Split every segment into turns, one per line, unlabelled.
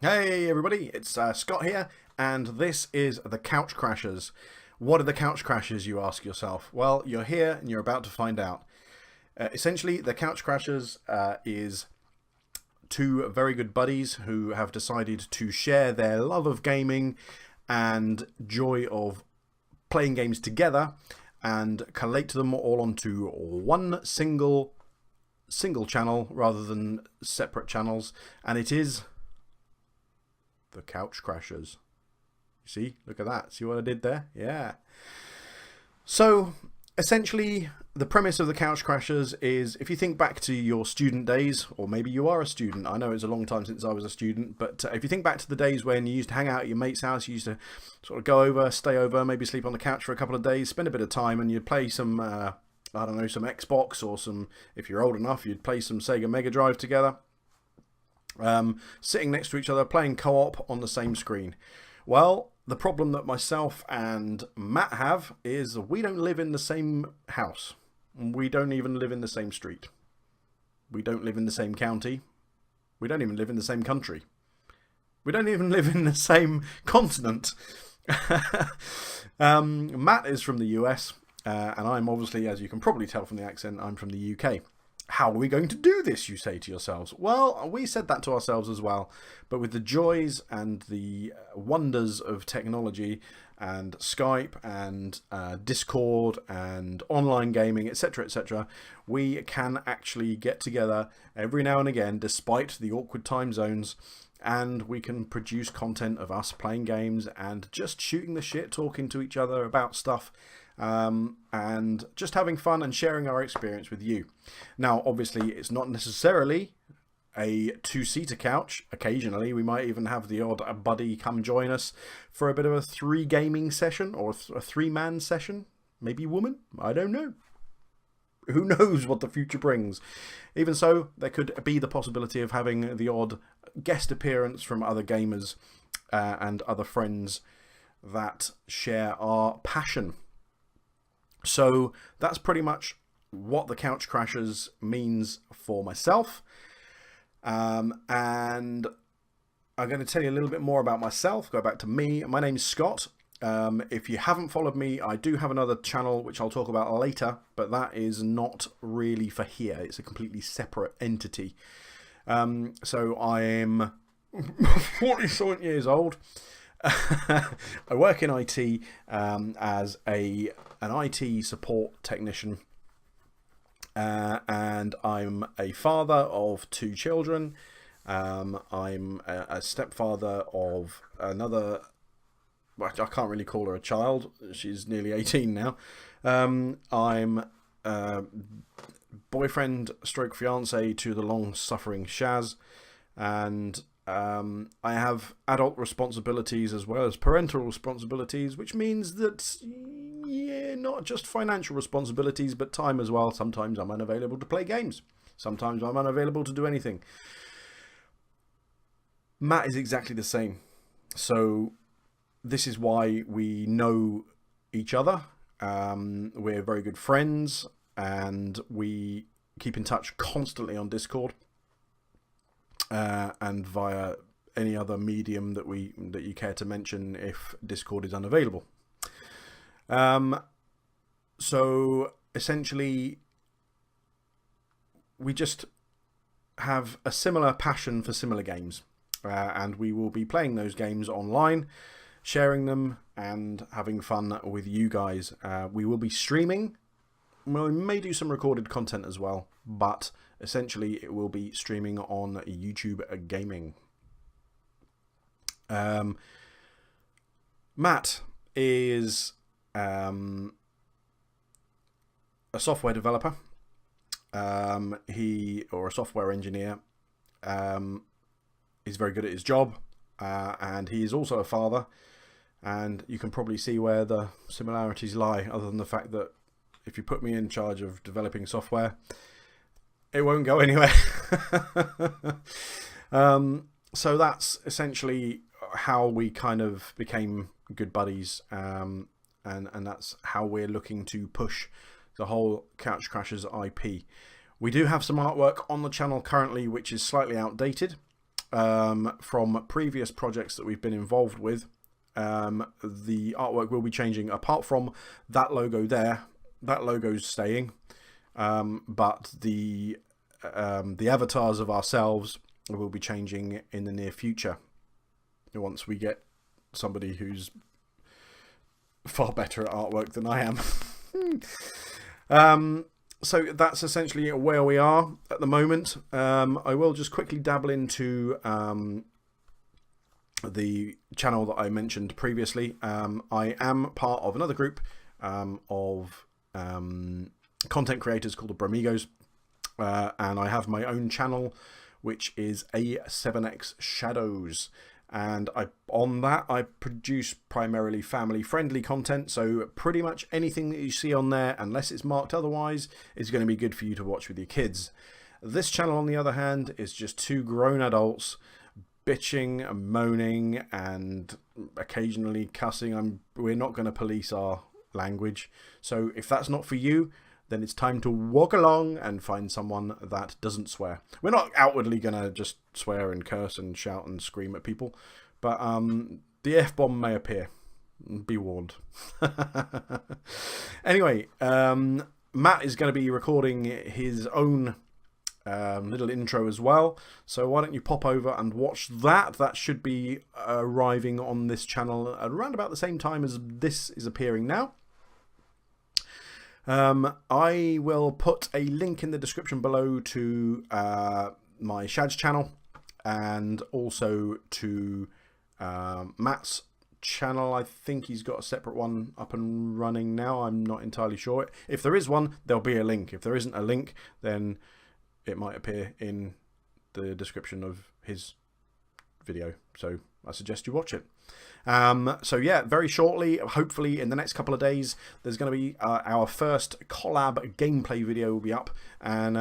Hey everybody, it's Scott here, and this is the Couch Crashers. What are the Couch Crashers, you ask yourself? Well, you're here and you're about to find out. Essentially, the Couch Crashers is two very good buddies who have decided to share their love of gaming and joy of playing games together and collate them all onto one single channel rather than separate channels, and it is the Couch Crashers. You see, look at that. See what I did there? Yeah. So essentially, the premise of the Couch Crashers is, if you think back to your student days, or maybe you are a student. I know it's a long time since I was a student, but if you think back to the days when you used to hang out at your mate's house, you used to sort of go over, stay over, maybe sleep on the couch for a couple of days, spend a bit of time, and you'd play some I don't know, some Xbox, or some, if you're old enough, you'd play some Sega Mega Drive together. Sitting next to each other, playing co-op on the same screen. Well, the problem that myself and Matt have is we don't live in the same house. We don't even live in the same street. We don't live in the same county. We don't even live in the same country. We don't even live in the same continent. Matt is from the US, and I'm obviously, as you can probably tell from the accent, I'm from the UK. How are we going to do this, you say to yourselves? Well, we said that to ourselves as well, but with the joys and the wonders of technology and Skype and Discord and online gaming, etc., etc., we can actually get together every now and again, despite the awkward time zones, and we can produce content of us playing games and just shooting the shit, talking to each other about stuff, and just having fun and sharing our experience with you. Now, obviously, it's not necessarily a two-seater couch. Occasionally, we might even have the odd buddy come join us for a bit of a three-gaming session, or a three-man session. Maybe woman? I don't know. Who knows what the future brings? Even so, there could be the possibility of having the odd guest appearance from other gamers and other friends that share our passion. So that's pretty much what the Couch Crashers means for myself. And I'm going to tell you a little bit more about myself. Go back to me. My name's Scott. If you haven't followed me, I do have another channel which I'll talk about later, but that is not really for here. It's a completely separate entity. So I'm 47 years old. I work in IT as an IT support technician, and I'm a father of two children. I'm a stepfather of another. Well, I can't really call her a child. She's nearly 18 now. I'm boyfriend stroke fiance to the long-suffering Shaz, and I have adult responsibilities as well as parental responsibilities, which means that, yeah, not just financial responsibilities, but time as well. Sometimes I'm unavailable to play games. Sometimes I'm unavailable to do anything. Matt is exactly the same. So this is why we know each other. We're very good friends, and we keep in touch constantly on Discord. And via any other medium that you care to mention if Discord is unavailable. So essentially, we just have a similar passion for similar games, and we will be playing those games online, sharing them, and having fun with you guys. We will be streaming. We may do some recorded content as well, but essentially it will be streaming on YouTube Gaming. Matt is a software developer, or a software engineer. He's very good at his job, and he is also a father, and you can probably see where the similarities lie, other than the fact that if you put me in charge of developing software, it won't go anywhere. So that's essentially how we kind of became good buddies, and that's how we're looking to push the whole Couch Crashers IP. We do have some artwork on the channel currently which is slightly outdated, from previous projects that we've been involved with. The artwork will be changing. Apart from that logo there, that logo's staying, but the avatars of ourselves will be changing in the near future once we get somebody who's far better at artwork than I am. So that's essentially where we are at the moment. I will just quickly dabble into the channel that I mentioned previously. I am part of another group of content creators called the Bromigos, and I have my own channel, which is A7X Shadows. And on that I produce primarily family-friendly content, so pretty much anything that you see on there, unless it's marked otherwise, is going to be good for you to watch with your kids. This channel, on the other hand, is just two grown adults bitching and moaning and occasionally cussing. We're not going to police our language, so if that's not for you, then it's time to walk along and find someone that doesn't swear. We're not outwardly going to just swear and curse and shout and scream at people, but the F-bomb may appear. Be warned. Anyway, Matt is going to be recording his own little intro as well, so why don't you pop over and watch that. That should be arriving on this channel around about the same time as this is appearing now. I will put a link in the description below to my Shad's channel, and also to Matt's channel. I think he's got a separate one up and running now. I'm not entirely sure. If there is one, there'll be a link. If there isn't a link, then it might appear in the description of his video. So I suggest you watch it. So yeah, very shortly, hopefully in the next couple of days, there's going to be our first collab gameplay video will be up, and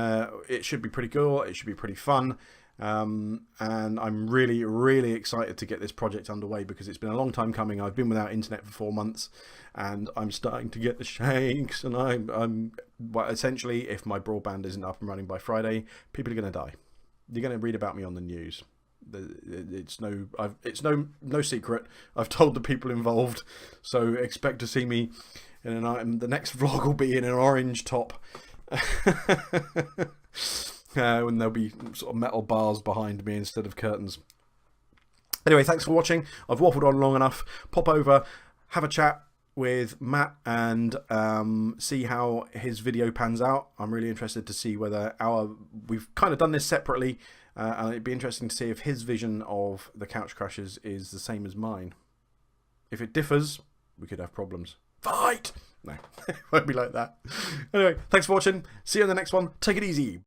it should be pretty cool. It should be pretty fun. And I'm really excited to get this project underway, because it's been a long time coming. I've been without internet for 4 months, and I'm starting to get the shakes, and I'm well, essentially, if my broadband isn't up and running by Friday, people are going to die. You're going to read about me on the news. It's no secret. I've told the people involved, so expect to see me in the next vlog will be in an orange top. When there'll be sort of metal bars behind me instead of curtains. Anyway, thanks for watching. I've waffled on long enough. Pop over, have a chat with Matt, and see how his video pans out. I'm really interested to see whether we've kind of done this separately, and it'd be interesting to see if his vision of the Couch Crashers is the same as mine. If it differs, we could have problems. Fight! No, it won't be like that. Anyway, thanks for watching. See you in the next one. Take it easy.